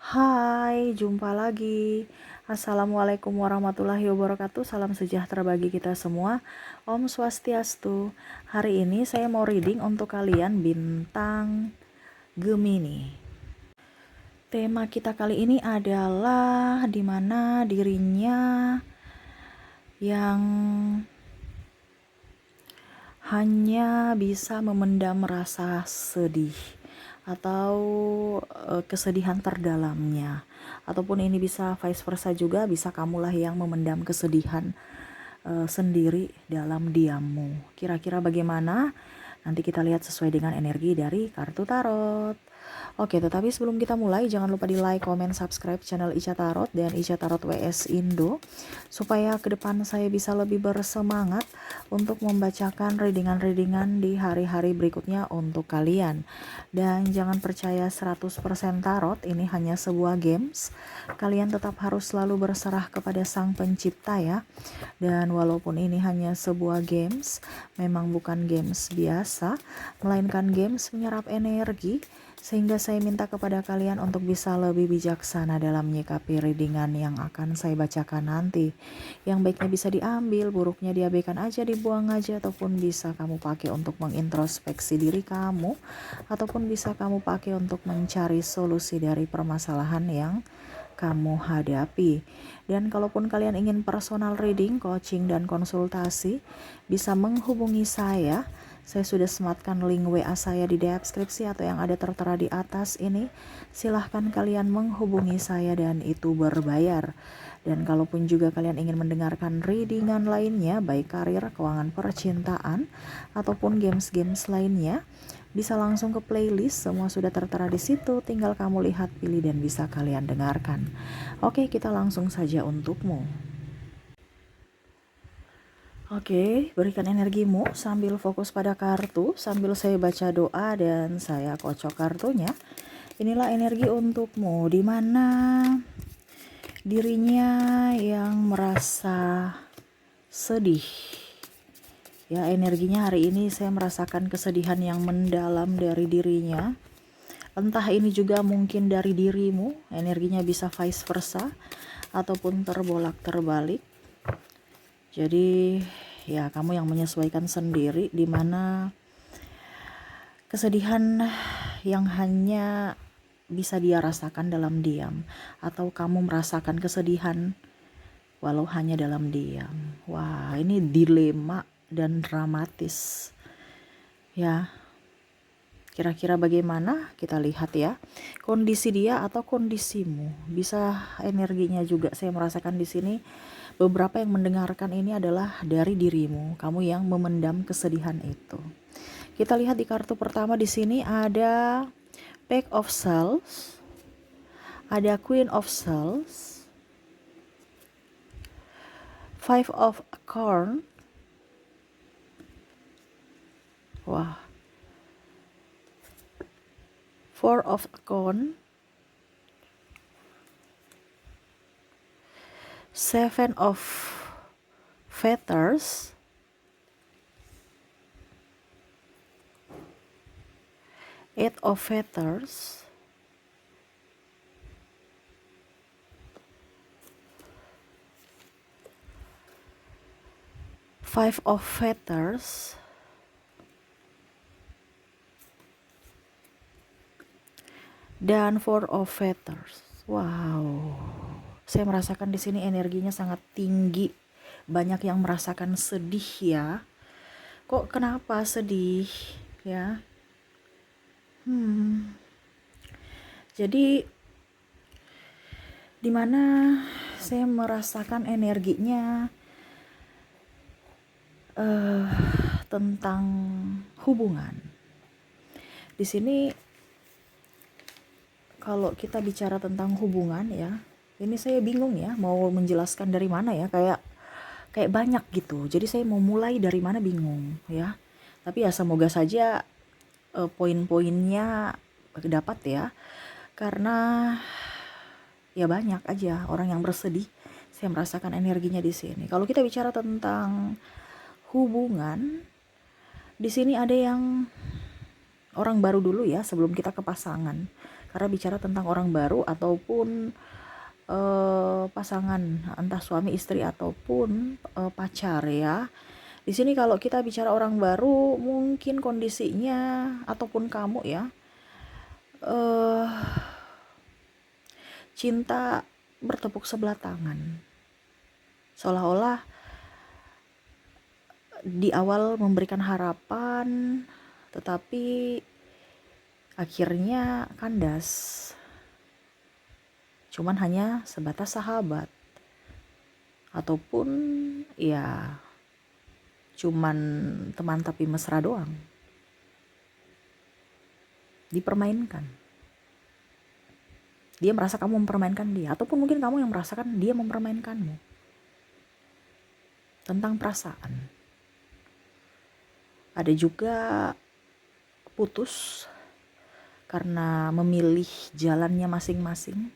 Hai, jumpa lagi. Assalamualaikum warahmatullahi wabarakatuh. Salam sejahtera bagi kita semua. Om Swastiastu. Hari ini saya mau reading untuk kalian bintang Gemini. Tema kita kali ini adalah di mana dirinya yang hanya bisa memendam rasa sedih atau kesedihan terdalamnya, ataupun ini bisa vice versa juga, bisa kamulah yang memendam kesedihan sendiri dalam diammu. Kira-kira bagaimana? Nanti kita lihat sesuai dengan energi dari kartu tarot. Oke, tetapi sebelum kita mulai, jangan lupa di like, comment, subscribe channel Ica Tarot dan Ica Tarot WS Indo, supaya ke depan saya bisa lebih bersemangat untuk membacakan readingan-readingan di hari-hari berikutnya untuk kalian. Dan jangan percaya 100% tarot, ini hanya sebuah games. Kalian tetap harus selalu berserah kepada Sang Pencipta ya. Dan walaupun ini hanya sebuah games, memang bukan games biasa, melainkan games menyerap energi, sehingga saya minta kepada kalian untuk bisa lebih bijaksana dalam menyikapi readingan yang akan saya bacakan nanti. Yang baiknya bisa diambil, buruknya diabaikan aja, dibuang aja, ataupun bisa kamu pakai untuk mengintrospeksi diri kamu, ataupun bisa kamu pakai untuk mencari solusi dari permasalahan yang kamu hadapi. Dan kalaupun kalian ingin personal reading, coaching, dan konsultasi, bisa menghubungi saya. Saya sudah sematkan link WA saya di deskripsi atau yang ada tertera di atas ini. Silahkan kalian menghubungi saya dan itu berbayar. Dan kalaupun juga kalian ingin mendengarkan readingan lainnya, baik karir, keuangan, percintaan, ataupun games-games lainnya, bisa langsung ke playlist, semua sudah tertera di situ, tinggal kamu lihat, pilih, dan bisa kalian dengarkan. Oke, kita langsung saja untukmu. Oke, berikan energimu sambil fokus pada kartu, sambil saya baca doa dan saya kocok kartunya. Inilah energi untukmu, di mana dirinya yang merasa sedih. Ya, energinya hari ini saya merasakan kesedihan yang mendalam dari dirinya. Entah ini juga mungkin dari dirimu, energinya bisa vice versa, ataupun terbolak-terbalik. Jadi ya kamu yang menyesuaikan sendiri, di mana kesedihan yang hanya bisa dia rasakan dalam diam, atau kamu merasakan kesedihan walau hanya dalam diam. Wah, ini dilema dan dramatis ya. Kira-kira bagaimana? Kita lihat ya. Kondisi dia atau kondisimu. Bisa energinya juga saya merasakan di sini. Beberapa yang mendengarkan ini adalah dari dirimu, kamu yang memendam kesedihan itu. Kita lihat di kartu pertama di sini ada Page of Swords, ada Queen of Swords, Five of Acorn. Wah. Four of Acorn, Seven of Feathers, Eight of Feathers, Five of Feathers, dan Four of Feathers. Wow, saya merasakan di sini energinya sangat tinggi. Banyak yang merasakan sedih ya. Kok kenapa sedih ya? Jadi dimana saya merasakan energinya tentang hubungan. Di sini kalau kita bicara tentang hubungan ya, ini saya bingung ya mau menjelaskan dari mana ya, kayak banyak gitu. Jadi saya mau mulai dari mana bingung ya. Tapi ya semoga saja poin-poinnya dapat ya. Karena ya banyak aja orang yang bersedih. Saya merasakan energinya di sini. Kalau kita bicara tentang hubungan, di sini ada yang orang baru dulu ya sebelum kita ke pasangan. karena bicara tentang orang baru ataupun pasangan, entah suami istri ataupun pacar ya. Di sini kalau kita bicara orang baru, mungkin kondisinya ataupun kamu ya, eh cinta bertepuk sebelah tangan. Seolah-olah di awal memberikan harapan, tetapi akhirnya kandas. Cuman hanya sebatas sahabat. Ataupun ya cuman teman tapi mesra doang. Dipermainkan. Dia merasa kamu mempermainkan dia, ataupun mungkin kamu yang merasakan dia mempermainkanmu. Tentang perasaan. Ada juga putus karena memilih jalannya masing-masing.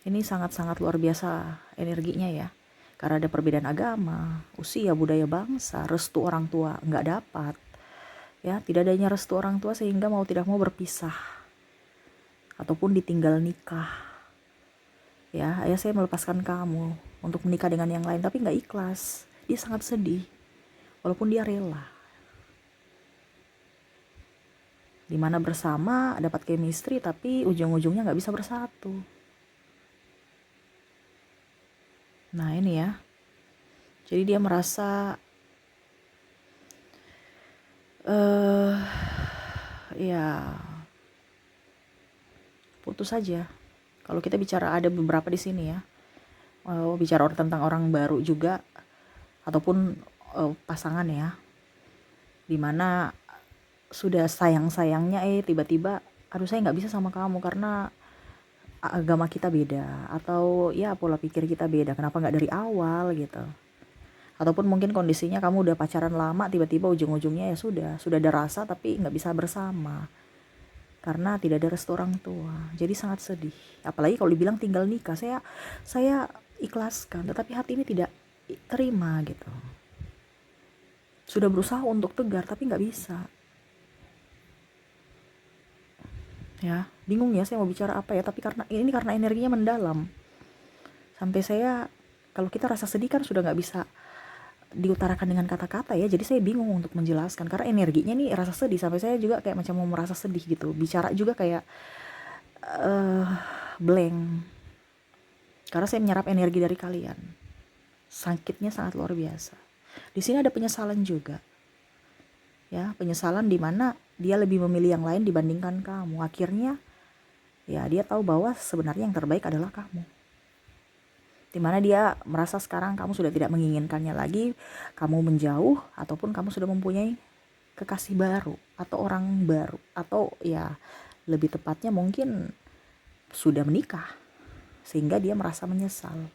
Ini sangat-sangat luar biasa energinya ya. Karena ada perbedaan agama, usia, budaya bangsa, restu orang tua nggak dapat. Ya, tidak adanya restu orang tua sehingga mau tidak mau berpisah. Ataupun ditinggal nikah. Ya, ayah saya melepaskan kamu untuk menikah dengan yang lain, tapi nggak ikhlas. Dia sangat sedih, walaupun dia rela. Dimana bersama dapat chemistry, tapi ujung-ujungnya nggak bisa bersatu. Nah ini ya, jadi dia merasa ya putus saja. Kalau kita bicara ada beberapa di sini ya, bicara tentang orang baru juga ataupun pasangan ya, dimana sudah sayang-sayangnya tiba-tiba aduh saya nggak bisa sama kamu karena agama kita beda, atau ya pola pikir kita beda, kenapa nggak dari awal gitu. Ataupun mungkin kondisinya kamu udah pacaran lama, tiba-tiba ujung-ujungnya ya sudah ada rasa tapi nggak bisa bersama karena tidak ada restu orang tua. Jadi sangat sedih. Apalagi kalau dibilang tinggal nikah, saya ikhlaskan, tetapi hati ini tidak terima gitu. Sudah berusaha untuk tegar tapi nggak bisa. Ya, bingung ya saya mau bicara apa ya, tapi karena energinya mendalam. Sampai saya, kalau kita rasa sedih kan sudah nggak bisa diutarakan dengan kata-kata ya, jadi saya bingung untuk menjelaskan karena energinya nih rasa sedih, sampai saya juga kayak macam mau merasa sedih gitu, bicara juga kayak blank karena saya menyerap energi dari kalian. Sakitnya sangat luar biasa. Di sini ada penyesalan juga ya, penyesalan di mana dia lebih memilih yang lain dibandingkan kamu. Akhirnya ya dia tahu bahwa sebenarnya yang terbaik adalah kamu. Dimana dia merasa sekarang kamu sudah tidak menginginkannya lagi, kamu menjauh, ataupun kamu sudah mempunyai kekasih baru atau orang baru, atau ya lebih tepatnya mungkin sudah menikah, sehingga dia merasa menyesal.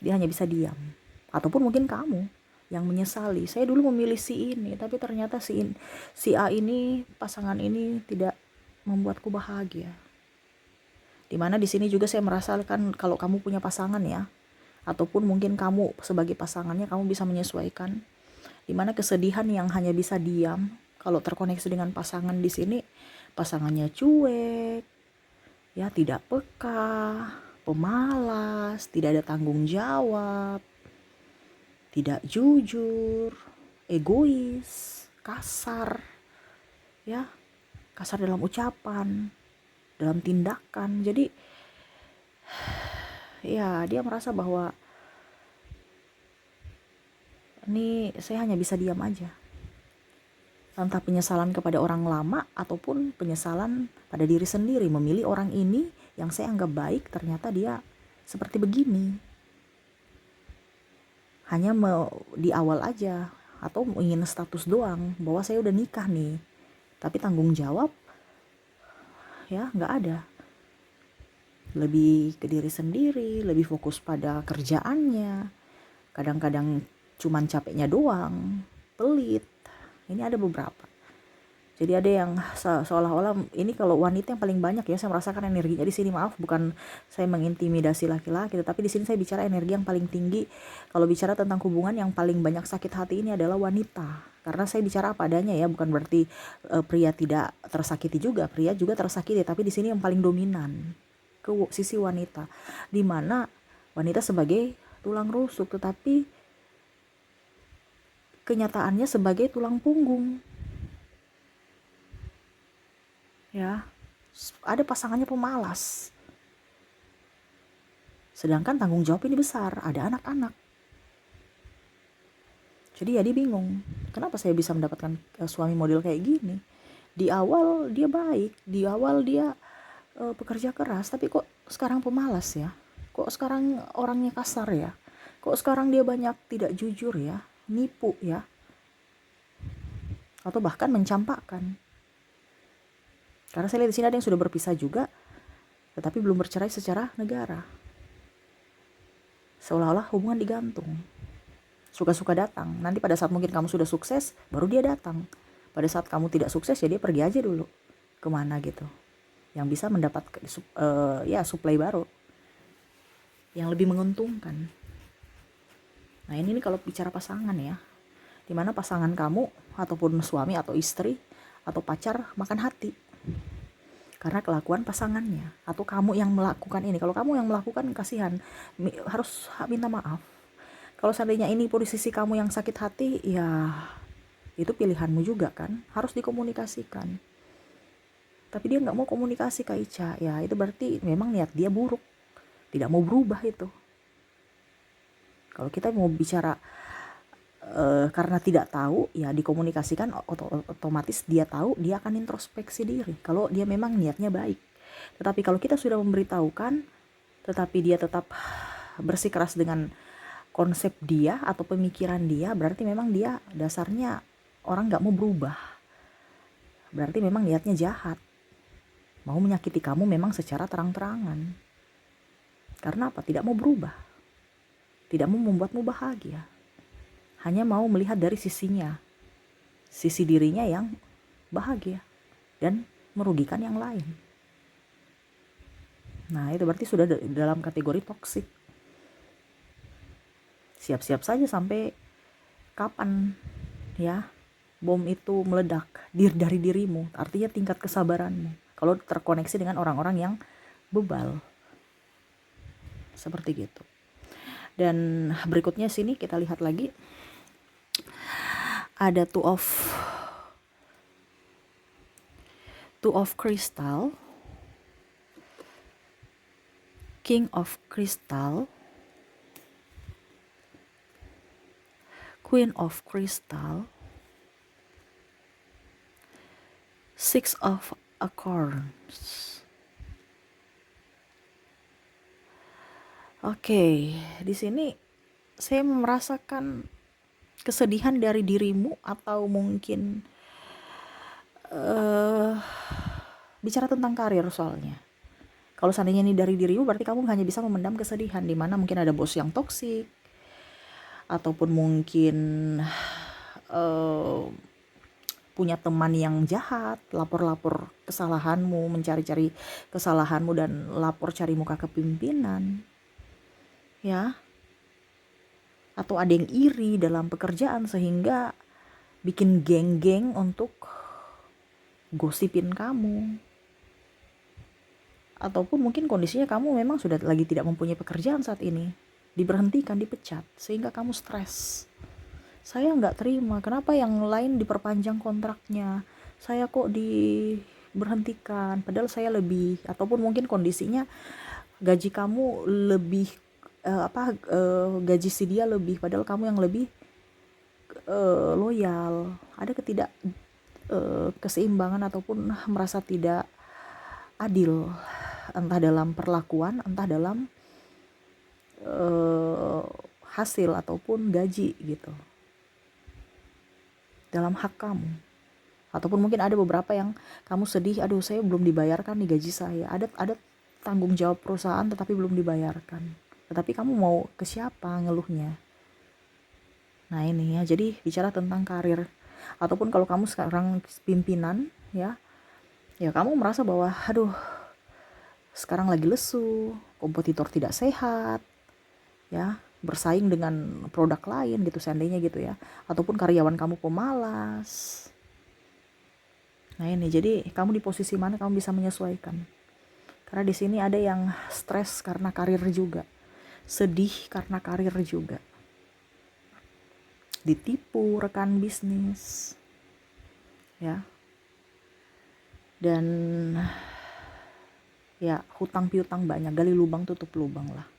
Dia hanya bisa diam, ataupun mungkin kamu yang menyesali, saya dulu memilih si ini tapi ternyata si A ini, pasangan ini tidak membuatku bahagia. Dimana di sini juga saya merasakan kalau kamu punya pasangan ya, ataupun mungkin kamu sebagai pasangannya, kamu bisa menyesuaikan. Dimana kesedihan yang hanya bisa diam, kalau terkoneksi dengan pasangan di sini, pasangannya cuek, ya tidak peka, pemalas, tidak ada tanggung jawab, tidak jujur, egois, kasar, ya kasar dalam ucapan, dalam tindakan. Jadi ya dia merasa bahwa ini saya hanya bisa diam aja. Entah penyesalan kepada orang lama ataupun penyesalan pada diri sendiri, memilih orang ini yang saya anggap baik, ternyata dia seperti begini. Hanya di awal aja, atau ingin status doang bahwa saya udah nikah nih, tapi tanggung jawab ya nggak ada. Lebih ke diri sendiri, lebih fokus pada kerjaannya, kadang-kadang cuman capeknya doang, pelit. Ini ada beberapa. Jadi ada yang seolah-olah ini kalau wanita yang paling banyak ya saya merasakan energinya di sini. Maaf, bukan saya mengintimidasi laki-laki, tetapi di sini saya bicara energi yang paling tinggi. Kalau bicara tentang hubungan, yang paling banyak sakit hati ini adalah wanita. Karena saya bicara apa adanya ya, bukan berarti pria tidak tersakiti juga, pria juga tersakiti, tapi di sini yang paling dominan ke sisi wanita, di mana wanita sebagai tulang rusuk, tetapi kenyataannya sebagai tulang punggung. Ya, ada pasangannya pemalas, sedangkan tanggung jawab ini besar, ada anak-anak. Jadi ya dia bingung, kenapa saya bisa mendapatkan suami model kayak gini. Di awal dia baik, di awal dia pekerja keras, tapi kok sekarang pemalas ya, kok sekarang orangnya kasar ya, kok sekarang dia banyak tidak jujur ya, nipu ya, atau bahkan mencampakkan. Karena saya lihat di sini ada yang sudah berpisah juga, tetapi belum bercerai secara negara. Seolah-olah hubungan digantung. Suka-suka datang. Nanti pada saat mungkin kamu sudah sukses, baru dia datang. Pada saat kamu tidak sukses, ya dia pergi aja dulu. Kemana gitu. Yang bisa mendapat supply baru. Yang lebih menguntungkan. Nah ini nih kalau bicara pasangan ya. Dimana pasangan kamu, ataupun suami atau istri, atau pacar makan hati. Karena kelakuan pasangannya, atau kamu yang melakukan ini. Kalau kamu yang melakukan, kasihan, harus minta maaf. Kalau seandainya ini posisi kamu yang sakit hati, ya itu pilihanmu juga kan, harus dikomunikasikan. Tapi dia nggak mau komunikasi Kak Ica, ya itu berarti memang niat dia buruk, tidak mau berubah itu. Kalau kita mau bicara karena tidak tahu, ya dikomunikasikan, otomatis dia tahu, dia akan introspeksi diri kalau dia memang niatnya baik. Tetapi kalau kita sudah memberitahukan, tetapi dia tetap bersikeras dengan konsep dia atau pemikiran dia, berarti memang dia dasarnya orang gak mau berubah. Berarti memang niatnya jahat, mau menyakiti kamu memang secara terang-terangan. Karena apa? Tidak mau berubah, tidak mau membuatmu bahagia, hanya mau melihat dari sisinya, sisi dirinya yang bahagia dan merugikan yang lain. Nah itu berarti sudah dalam kategori toksik. Siap-siap saja sampai kapan ya bom itu meledak dari dirimu. Artinya tingkat kesabaranmu kalau terkoneksi dengan orang-orang yang bebal. Seperti gitu. Dan berikutnya sini kita lihat lagi. Ada two of crystal, king of crystal, queen of crystal, six of acorns. Oke, di sini saya merasakan kesedihan dari dirimu, atau mungkin bicara tentang karir soalnya. Kalau seandainya ini dari dirimu, berarti kamu hanya bisa memendam kesedihan, di mana mungkin ada bos yang toksik, ataupun mungkin punya teman yang jahat, lapor-lapor kesalahanmu, mencari-cari kesalahanmu dan lapor cari muka ke pimpinan. Ya. Atau ada yang iri dalam pekerjaan sehingga bikin geng-geng untuk gosipin kamu. Ataupun mungkin kondisinya kamu memang sudah lagi tidak mempunyai pekerjaan saat ini, diberhentikan, dipecat, sehingga kamu stres. Saya nggak terima, kenapa yang lain diperpanjang kontraknya, saya kok diberhentikan, padahal saya lebih, ataupun mungkin kondisinya gaji kamu lebih gaji si dia lebih, padahal kamu yang lebih loyal. Ada ketidak keseimbangan ataupun merasa tidak adil, entah dalam perlakuan, entah dalam hasil ataupun gaji gitu, dalam hak kamu. Ataupun mungkin ada beberapa yang kamu sedih, aduh saya belum dibayarkan nih gaji saya, ada tanggung jawab perusahaan tetapi belum dibayarkan. Tetapi kamu mau ke siapa ngeluhnya? Nah ini ya, jadi bicara tentang karir. Ataupun kalau kamu sekarang pimpinan ya, ya kamu merasa bahwa aduh sekarang lagi lesu, kompetitor tidak sehat ya, bersaing dengan produk lain gitu seandainya gitu ya, ataupun karyawan kamu pemalas. Nah ini jadi kamu di posisi mana kamu bisa menyesuaikan, karena di sini ada yang stres karena karir juga, sedih karena karir juga, ditipu rekan bisnis ya, dan ya hutang piutang banyak, gali lubang tutup lubang lah,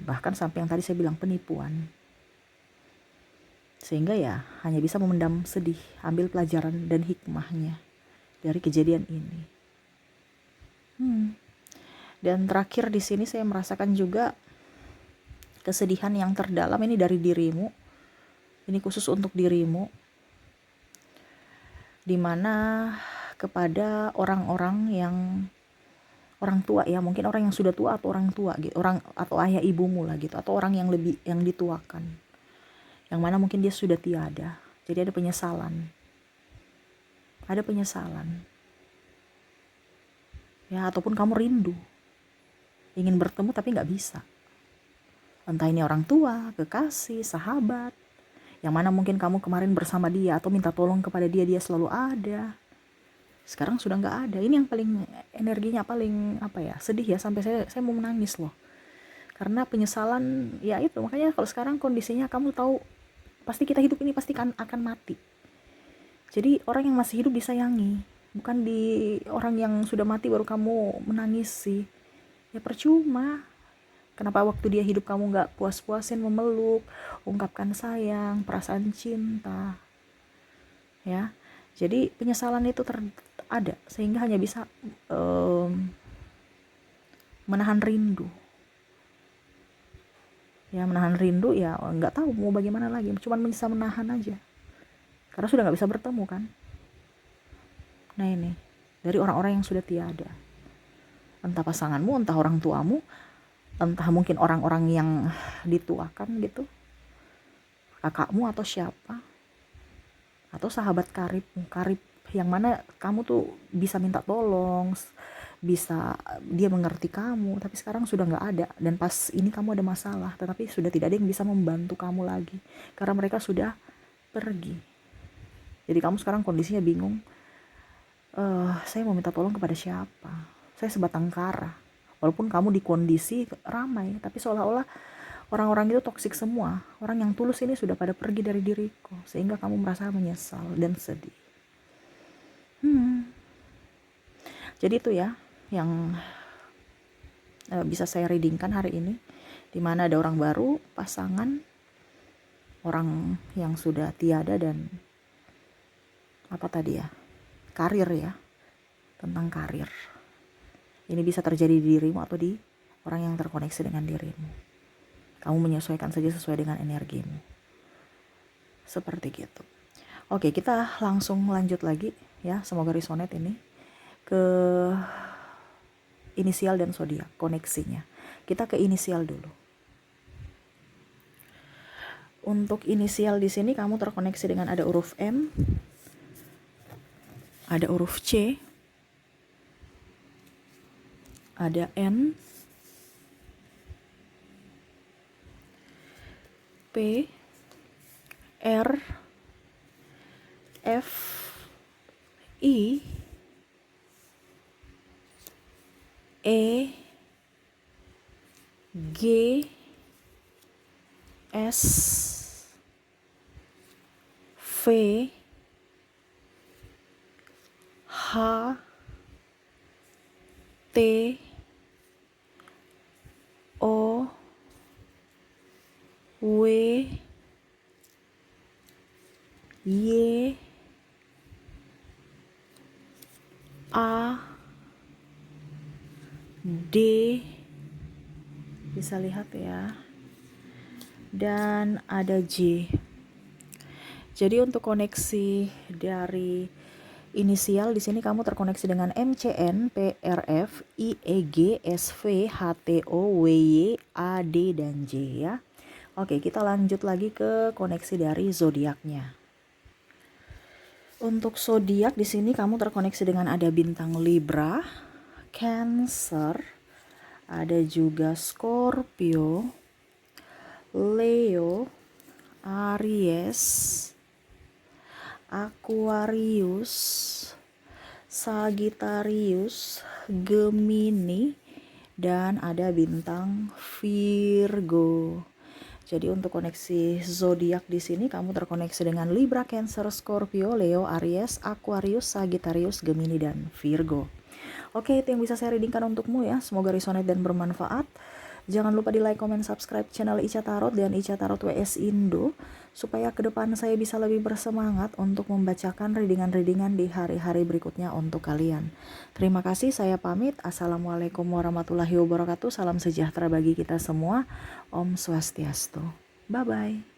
bahkan sampai yang tadi saya bilang penipuan. Sehingga ya hanya bisa memendam sedih, ambil pelajaran dan hikmahnya dari kejadian ini. Dan terakhir di sini saya merasakan juga kesedihan yang terdalam ini dari dirimu. Ini khusus untuk dirimu, dimana kepada orang-orang yang orang tua ya, mungkin orang yang sudah tua atau orang tua gitu, orang atau ayah ibumu lah gitu, atau orang yang lebih yang dituakan, yang mana mungkin dia sudah tiada. Jadi ada penyesalan ya, ataupun kamu rindu ingin bertemu tapi nggak bisa, entah ini orang tua, kekasih, sahabat, yang mana mungkin kamu kemarin bersama dia atau minta tolong kepada dia, dia selalu ada, sekarang sudah nggak ada. Ini yang paling energinya paling sedih ya, sampai saya mau menangis loh, karena penyesalan ya itu. Makanya kalau sekarang kondisinya kamu tahu, pasti kita hidup ini pasti akan mati. Jadi orang yang masih hidup disayangi, bukan di orang yang sudah mati baru kamu menangis sih. Ya percuma. Kenapa waktu dia hidup kamu gak puas-puasin memeluk, ungkapkan sayang, perasaan cinta ya. Jadi penyesalan itu ada, sehingga hanya bisa menahan rindu ya, nggak tahu mau bagaimana lagi, cuman bisa menahan aja karena sudah nggak bisa bertemu kan. Nah ini dari orang-orang yang sudah tiada, entah pasanganmu, entah orang tuamu, entah mungkin orang-orang yang dituakan gitu, kakakmu atau siapa, atau sahabat karib yang mana kamu tuh bisa minta tolong, bisa dia mengerti kamu, tapi sekarang sudah nggak ada. Dan pas ini kamu ada masalah, tetapi sudah tidak ada yang bisa membantu kamu lagi karena mereka sudah pergi. Jadi kamu sekarang kondisinya bingung, saya mau minta tolong kepada siapa, saya sebatang kara. Walaupun kamu di kondisi ramai, tapi seolah-olah orang-orang itu toksik semua. Orang yang tulus ini sudah pada pergi dari diriku, sehingga kamu merasa menyesal dan sedih. Jadi itu ya yang bisa saya readingkan hari ini, dimana ada orang baru, pasangan, orang yang sudah tiada, dan karir ya, tentang karir. Ini bisa terjadi di dirimu atau di orang yang terkoneksi dengan dirimu. Kamu menyesuaikan saja sesuai dengan energimu. Seperti gitu. Oke, kita langsung lanjut lagi ya. Semoga resonate ini ke inisial dan zodiak koneksinya. Kita ke inisial dulu. Untuk inisial di sini kamu terkoneksi dengan ada huruf M, ada huruf C, ada N, P, R, F, I, E, G, S, V, H, T, O, W, Y, A, D, bisa lihat ya, dan ada J. Jadi untuk koneksi dari inisial di sini kamu terkoneksi dengan MCN, PRF, IEG, SV, HTO, WY, AD, dan J ya. Oke, kita lanjut lagi ke koneksi dari zodiaknya. Untuk zodiak di sini kamu terkoneksi dengan ada bintang Libra, Cancer, ada juga Scorpio, Leo, Aries, Aquarius, Sagittarius, Gemini, dan ada bintang Virgo. Jadi untuk koneksi zodiak di sini kamu terkoneksi dengan Libra, Cancer, Scorpio, Leo, Aries, Aquarius, Sagittarius, Gemini, dan Virgo. Oke, itu yang bisa saya readingkan untukmu ya. Semoga resonate dan bermanfaat. Jangan lupa di like, comment, subscribe channel Ica Tarot dan Ica Tarot WS Indo supaya ke depan saya bisa lebih bersemangat untuk membacakan readingan-readingan di hari-hari berikutnya untuk kalian. Terima kasih, saya pamit. Assalamualaikum warahmatullahi wabarakatuh. Salam sejahtera bagi kita semua. Om Swastiastu. Bye-bye.